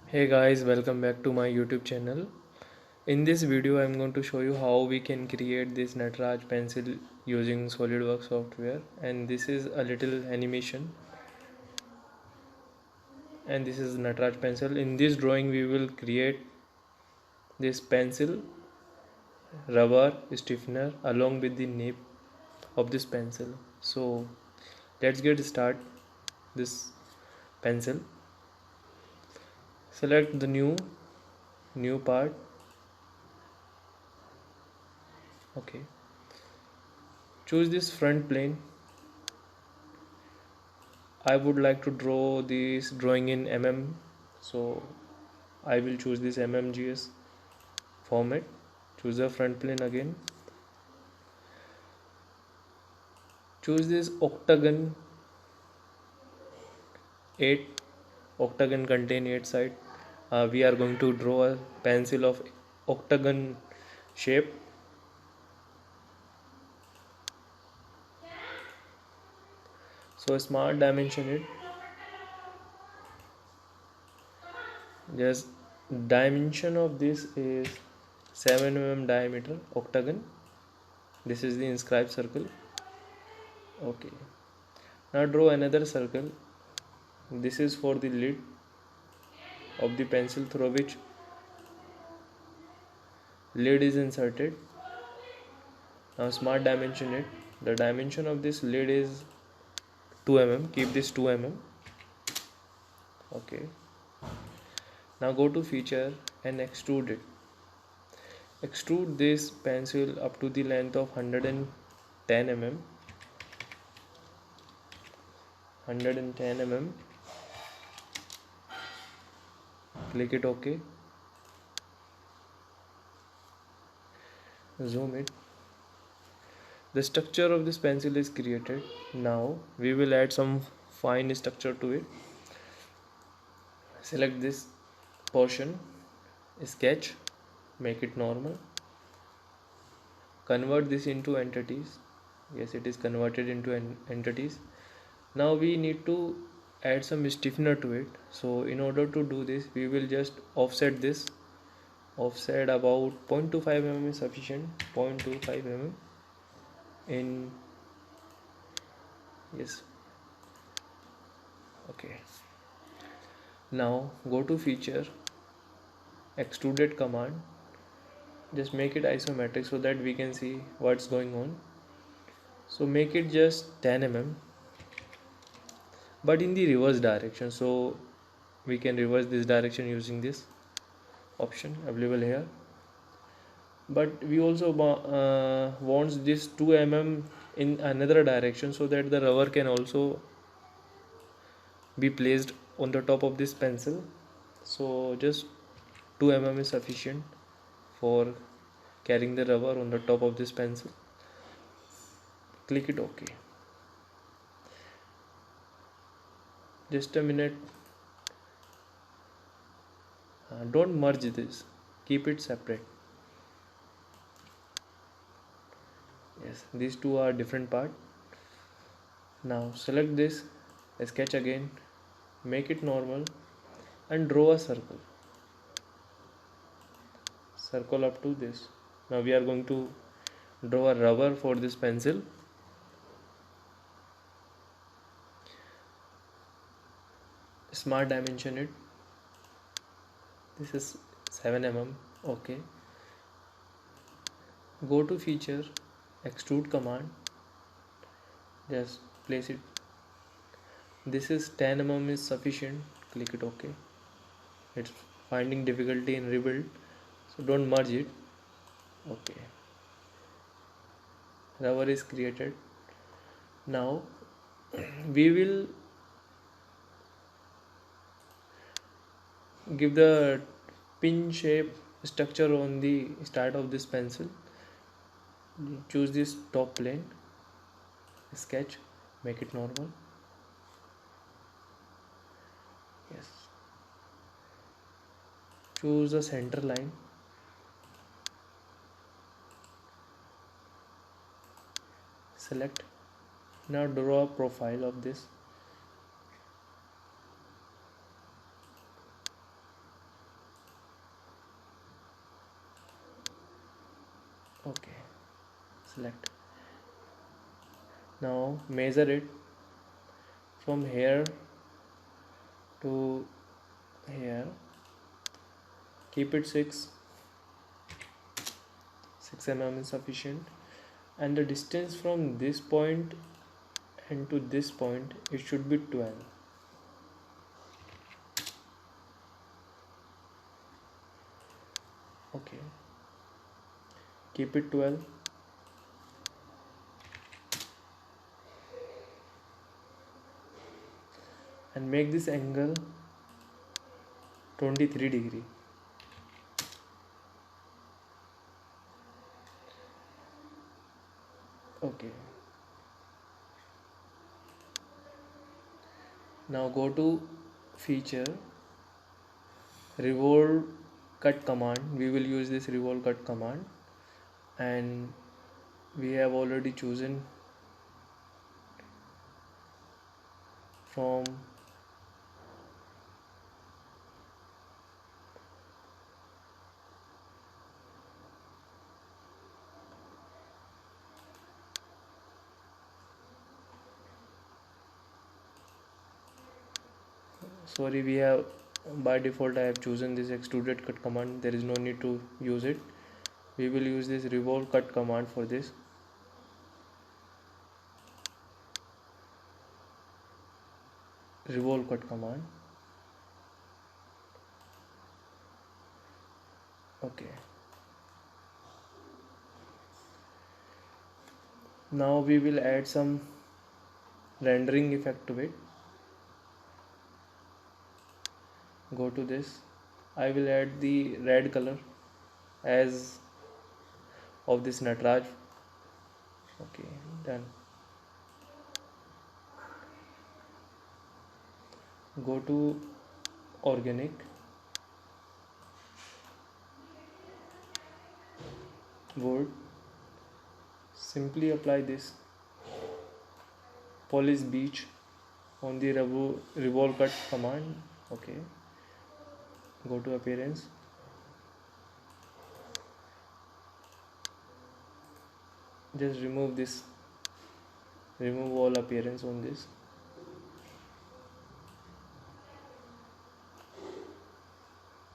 Hey guys, welcome back to my YouTube channel. In this video, I'm going to show you how we can create this Nataraj pencil using SolidWorks software. And this is a little animation. And this is Nataraj pencil. In this drawing, we will create this pencil, rubber, stiffener along with the nib of this pencil. So let's get start this pencil. Select the new part. Okay. Choose this front plane. I would like to draw this drawing in so I will choose this mmgs format. Choose the front plane again. Choose this octagon 8. Octagon contain 8 side. We are going to draw a pencil of octagon shape. So smart dimension it. Just dimension of this is 7 mm diameter octagon. This is the inscribed circle. Okay. Now draw another circle. This is for the lid of the pencil through which lid is inserted. Now smart dimension it. The dimension of this lid is 2 mm. Keep this 2 mm. Okay. Now go to feature and extrude it. Extrude this pencil up to the length of 110 mm. 110 mm. Click it OK. Zoom it. The structure of this pencil is created. Now we will add some fine structure to it. Select this portion, sketch, make it normal. Convert this into entities. Yes, it is converted into entities. Now we need to add some stiffener to it. So in order to do this, we will just offset this. Offset about 0.25 mm is sufficient. 0.25 mm in yes. Okay. Now go to feature, extruded command. Just make it isometric so that we can see what's going on. So make it just 10 mm but in the reverse direction, so we can reverse this direction using this option available here. But we also wants this 2 mm in another direction so that the rubber can also be placed on the top of this pencil. So just 2 mm is sufficient for carrying the rubber on the top of this pencil. Click it OK. Just a minute. Don't merge this, keep it separate. Yes, these two are different part. Now select this, sketch again, make it normal and draw a circle up to this. Now we are going to draw a rubber for this pencil. Smart dimension it. This is 7 mm. Okay. Go to feature, extrude command. Just place it. This is 10 mm is sufficient. Click it OK. It's finding difficulty in rebuild, so don't merge it. Okay. Rubber is created. Now we will give the pin shape structure on the start of this pencil. Choose this top plane, sketch, make it normal. Yes. Choose a center line. Select. Now draw a profile of this. Okay, select. Now measure it from here to here. Keep it 6 mm is sufficient, and the distance from this point and to this point, it should be 12. Okay, keep it 12. And make this angle 23 degree. Okay, now go to feature, revolve cut command. We will use this revolve cut command, and we have already chosen from sorry, we have by default I have chosen this extruded cut command. There is no need to use it. We will use this revolve cut command for this. Revolve cut command. Okay, now we will add some rendering effect to it. Go to this. I will add the red color as of this Nataraj. Okay, done. Go to organic, wood. Simply apply this polish beach on the revolve cut command. Okay, go to appearance, just remove this, remove all appearance on this.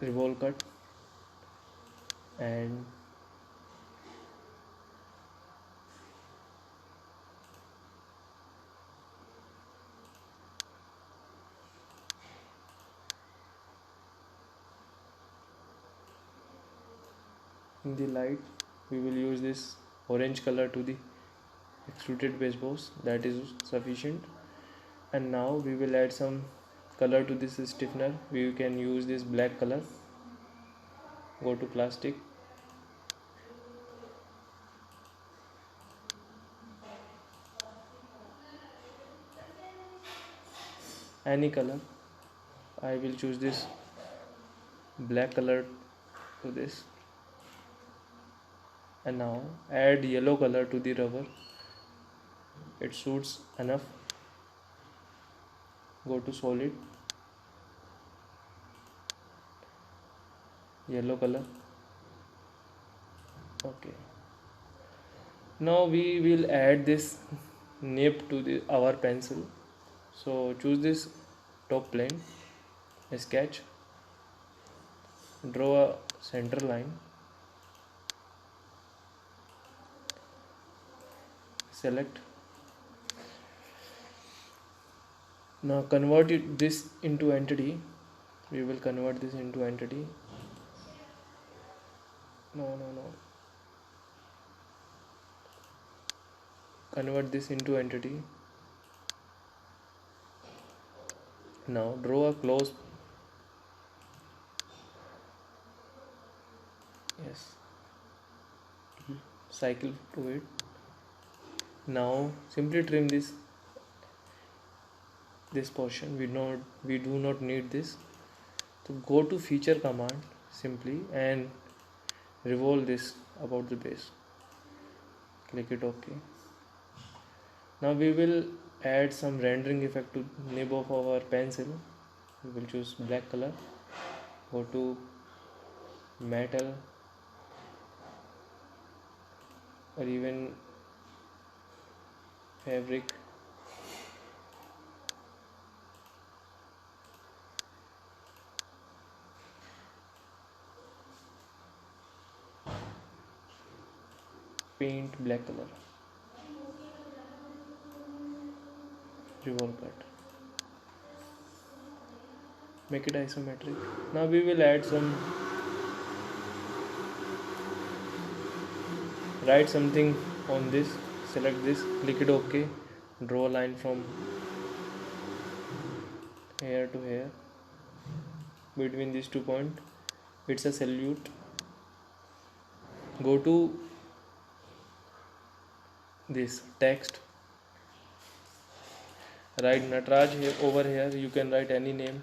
Revolve cut, and in the light we will use this orange color to the extruded base boss. That is sufficient. And now we will add some color to this stiffener. We can use this black color. Go to plastic, any color. I will choose this black color to this, and now add yellow color to the rubber. It suits enough. Go to solid, yellow color. Okay, now we will add this nib to our pencil. So choose this top plane, sketch, draw a center line, select. Now convert this into entity. We will convert this into entity. No. Convert this into entity. Now draw a close. Yes. Cycle to it. Now simply trim this portion. We do not need this. So go to feature command simply and revolve this about the base. Click it OK. Now we will add some rendering effect to nib of our pencil. We will choose black color. Go to metal, or even fabric. Paint black color, revolve cut, make it isometric. Now we will add some, write something on this. Select this, click it OK, draw a line from here to here between these 2 points. It's a salute. Go to this text, write Nataraj here. Over here you can write any name,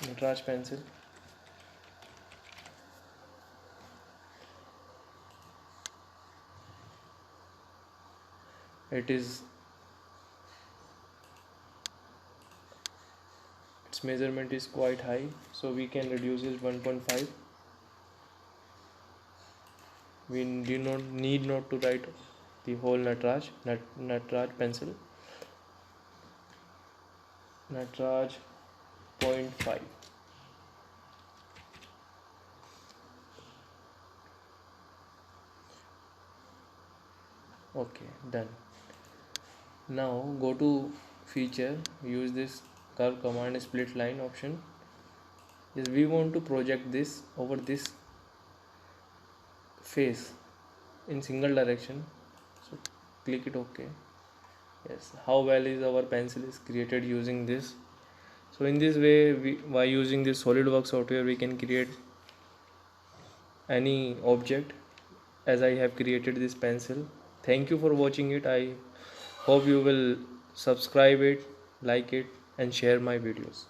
Nataraj pencil. Its measurement is quite high, so we can reduce it 1.5. We do not need not to write the whole Nataraj pencil. Nataraj 0.5. Okay, done. Now go to feature, use this curve command split line option. Yes, we want to project this over this face in single direction, so click it OK. Yes, how well is our pencil is created using this. So in this way, by using this SolidWorks software, we can create any object as I have created this pencil. Thank you for watching it. I hope you will subscribe it, like it, and share my videos.